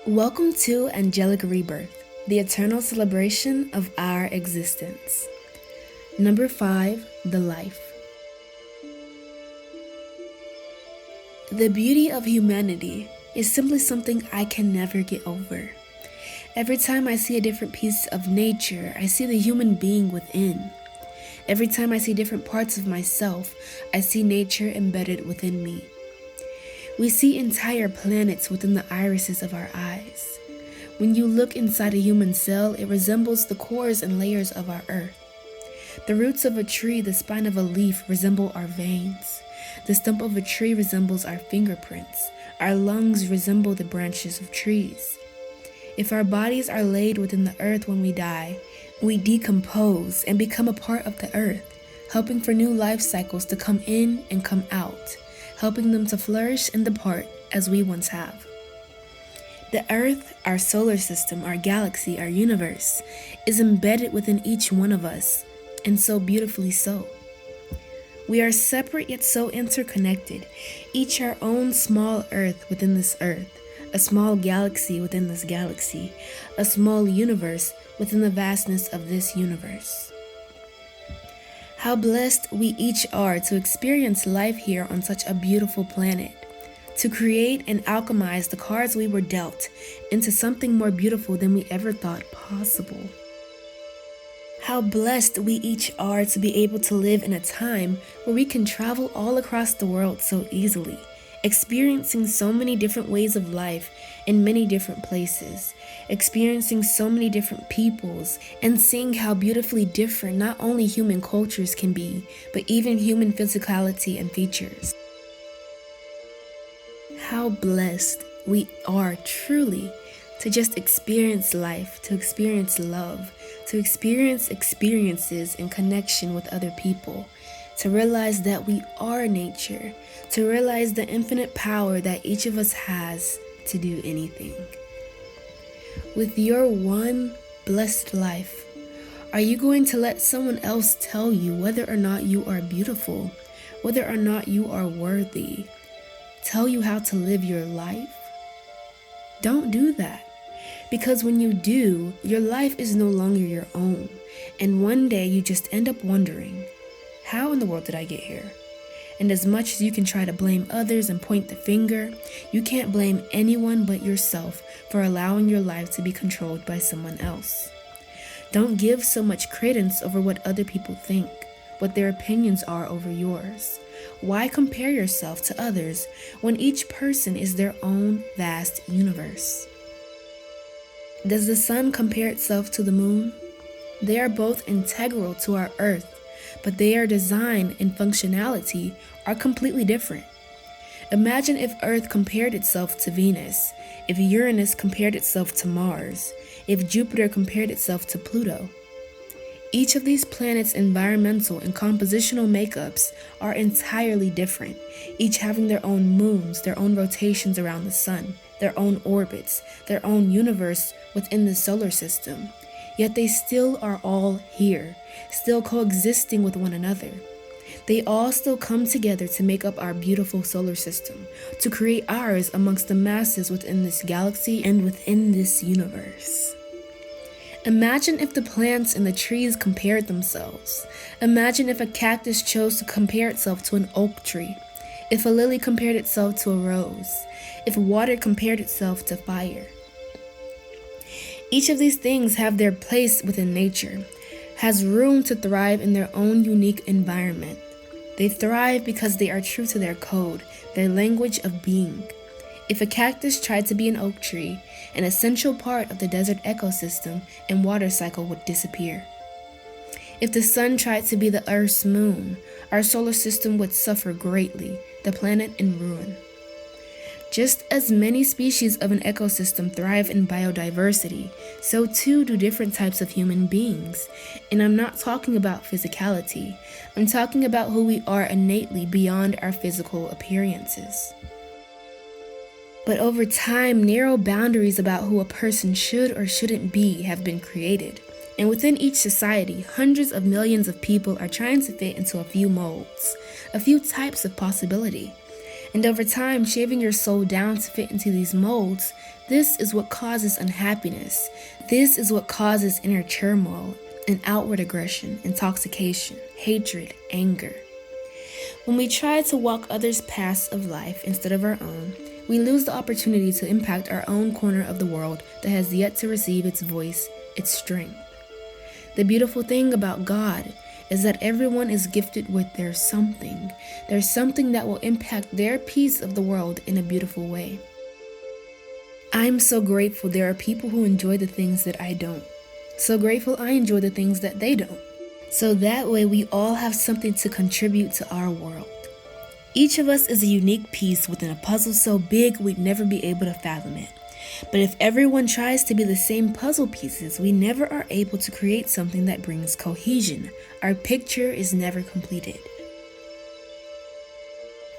Welcome to Angelik Rebirth, the eternal celebration of our existence. Number 5, the life. The beauty of humanity is simply something I can never get over. Every time I see a different piece of nature, I see the human being within. Every time I see different parts of myself, I see nature embedded within me. We see entire planets within the irises of our eyes. When you look inside a human cell, it resembles the cores and layers of our earth. The roots of a tree, the spine of a leaf resemble our veins. The stump of a tree resembles our fingerprints. Our lungs resemble the branches of trees. If our bodies are laid within the earth when we die, we decompose and become a part of the earth, helping for new life cycles to come in and come out, helping them to flourish and depart as we once have. The earth, our solar system, our galaxy, our universe, is embedded within each one of us, and so beautifully so. We are separate yet so interconnected, each our own small earth within this earth, a small galaxy within this galaxy, a small universe within the vastness of this universe. How blessed we each are to experience life here on such a beautiful planet, to create and alchemize the cards we were dealt into something more beautiful than we ever thought possible. How blessed we each are to be able to live in a time where we can travel all across the world so easily, experiencing so many different ways of life in many different places, experiencing so many different peoples, and seeing how beautifully different not only human cultures can be, but even human physicality and features. How blessed we are truly to just experience life, to experience love, to experience experiences in connection with other people, to realize that we are nature, to realize the infinite power that each of us has to do anything. With your one blessed life, are you going to let someone else tell you whether or not you are beautiful, whether or not you are worthy, tell you how to live your life? Don't do that. Because when you do, your life is no longer your own. And one day you just end up wondering, how in the world did I get here? And as much as you can try to blame others and point the finger, you can't blame anyone but yourself for allowing your life to be controlled by someone else. Don't give so much credence over what other people think, what their opinions are over yours. Why compare yourself to others when each person is their own vast universe? Does the sun compare itself to the moon? They are both integral to our earth, but their design and functionality are completely different. Imagine if Earth compared itself to Venus, if Uranus compared itself to Mars, if Jupiter compared itself to Pluto. Each of these planets' environmental and compositional makeups are entirely different, each having their own moons, their own rotations around the sun, their own orbits, their own universe within the solar system. Yet they still are all here, still coexisting with one another. They all still come together to make up our beautiful solar system, to create ours amongst the masses within this galaxy and within this universe. Imagine if the plants and the trees compared themselves. Imagine if a cactus chose to compare itself to an oak tree, if a lily compared itself to a rose, if water compared itself to fire. Each of these things have their place within nature, has room to thrive in their own unique environment. They thrive because they are true to their code, their language of being. If a cactus tried to be an oak tree, an essential part of the desert ecosystem and water cycle would disappear. If the sun tried to be the Earth's moon, our solar system would suffer greatly, the planet in ruin. Just as many species of an ecosystem thrive in biodiversity, so too do different types of human beings. And I'm not talking about physicality. I'm talking about who we are innately beyond our physical appearances. But over time, narrow boundaries about who a person should or shouldn't be have been created. And within each society, hundreds of millions of people are trying to fit into a few molds, a few types of possibility. And over time, shaving your soul down to fit into these molds, this is what causes unhappiness. This is what causes inner turmoil and outward aggression, intoxication, hatred, anger. When we try to walk others' paths of life instead of our own, we lose the opportunity to impact our own corner of the world that has yet to receive its voice, its strength. The beautiful thing about God is that everyone is gifted with their something. There's something that will impact their piece of the world in a beautiful way. I'm so grateful there are people who enjoy the things that I don't. So grateful I enjoy the things that they don't. So that way we all have something to contribute to our world. Each of us is a unique piece within a puzzle so big we'd never be able to fathom it. But if everyone tries to be the same puzzle pieces, we never are able to create something that brings cohesion. Our picture is never completed.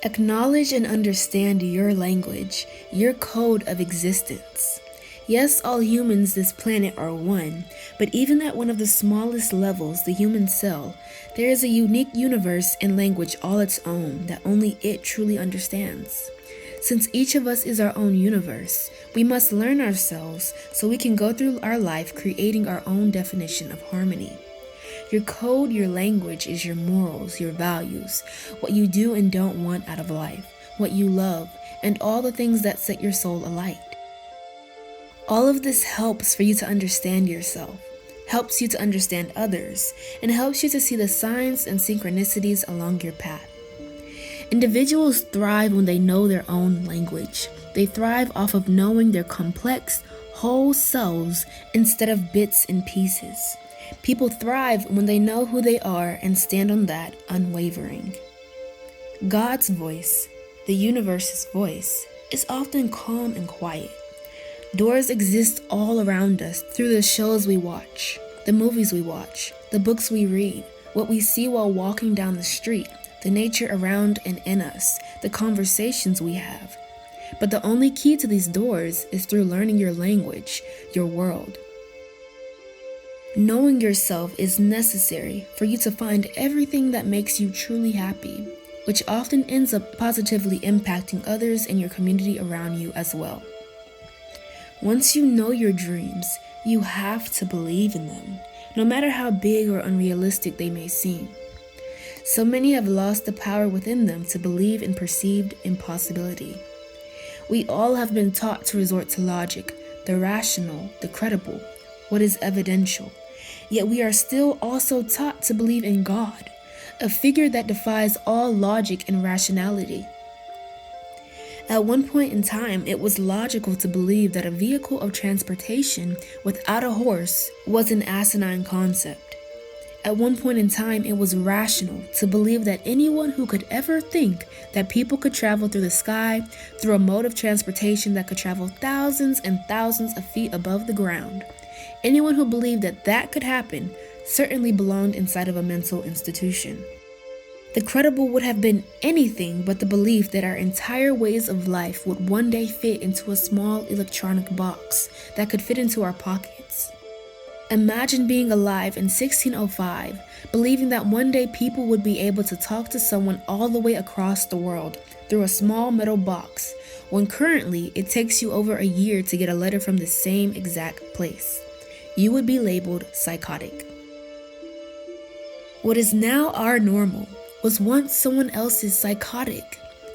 Acknowledge and understand your language, your code of existence. Yes, all humans this planet are one, but even at one of the smallest levels, the human cell, there is a unique universe and language all its own that only it truly understands. Since each of us is our own universe, we must learn ourselves so we can go through our life creating our own definition of harmony. Your code, your language is your morals, your values, what you do and don't want out of life, what you love, and all the things that set your soul alight. All of this helps for you to understand yourself, helps you to understand others, and helps you to see the signs and synchronicities along your path. Individuals thrive when they know their own language. They thrive off of knowing their complex, whole selves instead of bits and pieces. People thrive when they know who they are and stand on that unwavering. God's voice, the universe's voice, is often calm and quiet. Doors exist all around us through the shows we watch, the movies we watch, the books we read, what we see while walking down the street, the nature around and in us, the conversations we have. But the only key to these doors is through learning your language, your world. Knowing yourself is necessary for you to find everything that makes you truly happy, which often ends up positively impacting others in your community around you as well. Once you know your dreams, you have to believe in them, no matter how big or unrealistic they may seem. So many have lost the power within them to believe in perceived impossibility. We all have been taught to resort to logic, the rational, the credible, what is evidential. Yet we are still also taught to believe in God, a figure that defies all logic and rationality. At one point in time, it was logical to believe that a vehicle of transportation without a horse was an asinine concept. At one point in time, it was rational to believe that anyone who could ever think that people could travel through the sky through a mode of transportation that could travel thousands and thousands of feet above the ground, anyone who believed that that could happen certainly belonged inside of a mental institution. The credible would have been anything but the belief that our entire ways of life would one day fit into a small electronic box that could fit into our pockets. Imagine being alive in 1605, believing that one day people would be able to talk to someone all the way across the world through a small metal box, when currently it takes you over a year to get a letter from the same exact place. You would be labeled psychotic. What is now our normal was once someone else's psychotic.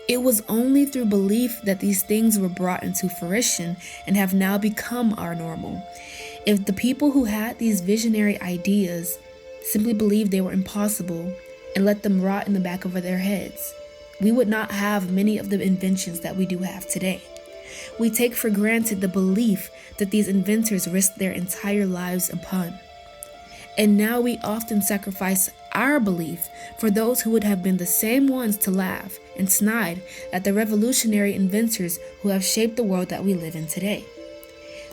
It was only through belief that these things were brought into fruition and have now become our normal. If the people who had these visionary ideas simply believed they were impossible and let them rot in the back of their heads, we would not have many of the inventions that we do have today. We take for granted the belief that these inventors risked their entire lives upon. And now we often sacrifice our belief for those who would have been the same ones to laugh and snide at the revolutionary inventors who have shaped the world that we live in today.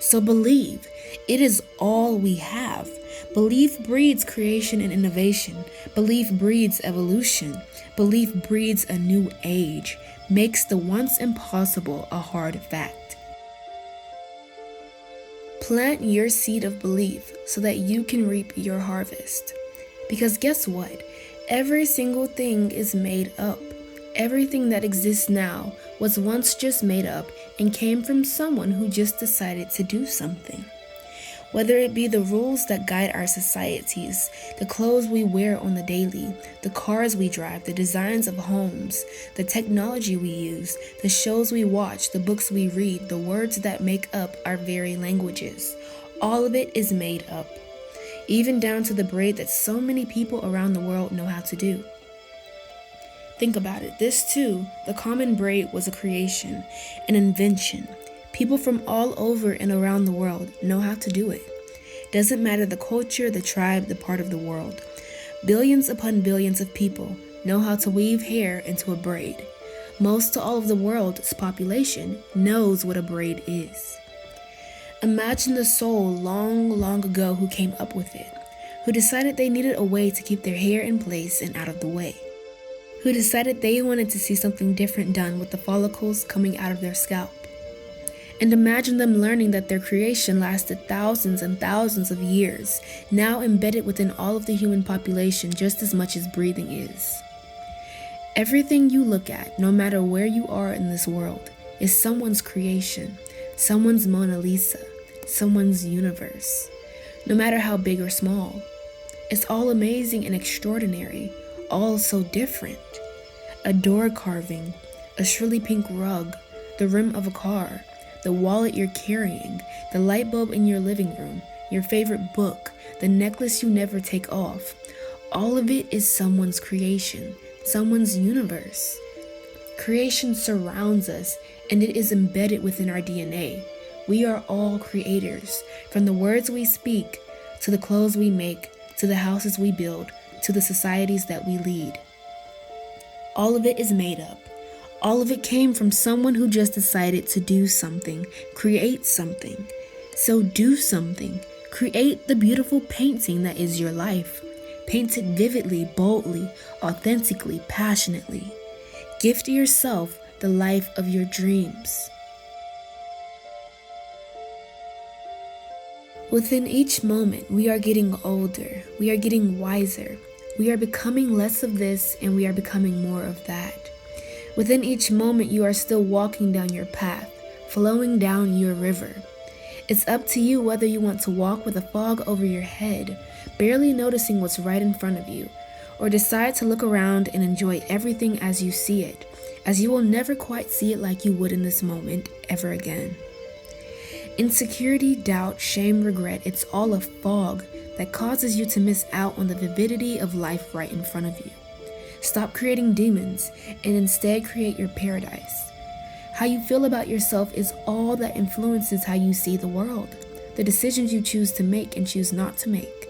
So believe, it is all we have. Belief breeds creation and innovation. Belief breeds evolution. Belief breeds a new age, makes the once impossible a hard fact. Plant your seed of belief so that you can reap your harvest. Because guess what? Every single thing is made up. Everything that exists now was once just made up and came from someone who just decided to do something. Whether it be the rules that guide our societies, the clothes we wear on the daily, the cars we drive, the designs of homes, the technology we use, the shows we watch, the books we read, the words that make up our very languages, all of it is made up, even down to the braid that so many people around the world know how to do. Think about it. This too, the common braid, was a creation, an invention. People from all over and around the world know how to do it. Doesn't matter the culture, the tribe, the part of the world. Billions upon billions of people know how to weave hair into a braid. Most to all of the world's population knows what a braid is. Imagine the soul long ago who came up with it, who decided they needed a way to keep their hair in place and out of the way, who decided they wanted to see something different done with the follicles coming out of their scalp. And imagine them learning that their creation lasted thousands and thousands of years, now embedded within all of the human population just as much as breathing is. Everything you look at, no matter where you are in this world, is someone's creation, someone's Mona Lisa, someone's universe, no matter how big or small. It's all amazing and extraordinary, all so different. A door carving, a shrilly pink rug, the rim of a car, the wallet you're carrying, the light bulb in your living room, your favorite book, the necklace you never take off. All of it is someone's creation, someone's universe. Creation surrounds us, and it is embedded within our DNA. We are all creators, from the words we speak, to the clothes we make, to the houses we build, to the societies that we lead. All of it is made up. All of it came from someone who just decided to do something, create something. So do something. Create the beautiful painting that is your life. Paint it vividly, boldly, authentically, passionately. Gift yourself the life of your dreams. Within each moment, we are getting older. We are getting wiser. We are becoming less of this and we are becoming more of that. Within each moment, you are still walking down your path, flowing down your river. It's up to you whether you want to walk with a fog over your head, barely noticing what's right in front of you, or decide to look around and enjoy everything as you see it, as you will never quite see it like you would in this moment ever again. Insecurity, doubt, shame, regret, it's all a fog that causes you to miss out on the vividity of life right in front of you. Stop creating demons and instead create your paradise. How you feel about yourself is all that influences how you see the world, the decisions you choose to make and choose not to make.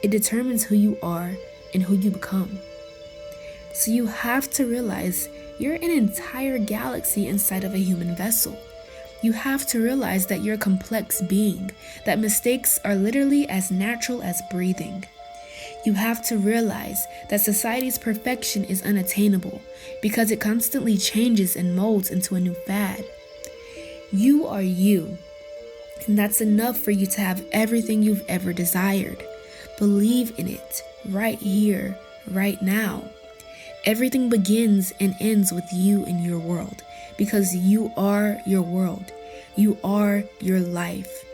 It determines who you are and who you become. So you have to realize you're an entire galaxy inside of a human vessel. You have to realize that you're a complex being, that mistakes are literally as natural as breathing. You have to realize that society's perfection is unattainable because it constantly changes and molds into a new fad. You are you, and that's enough for you to have everything you've ever desired. Believe in it right here, right now. Everything begins and ends with you and your world because you are your world. You are your life.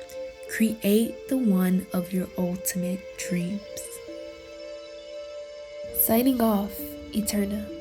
Create the one of your ultimate dreams. Signing off, ETERNA.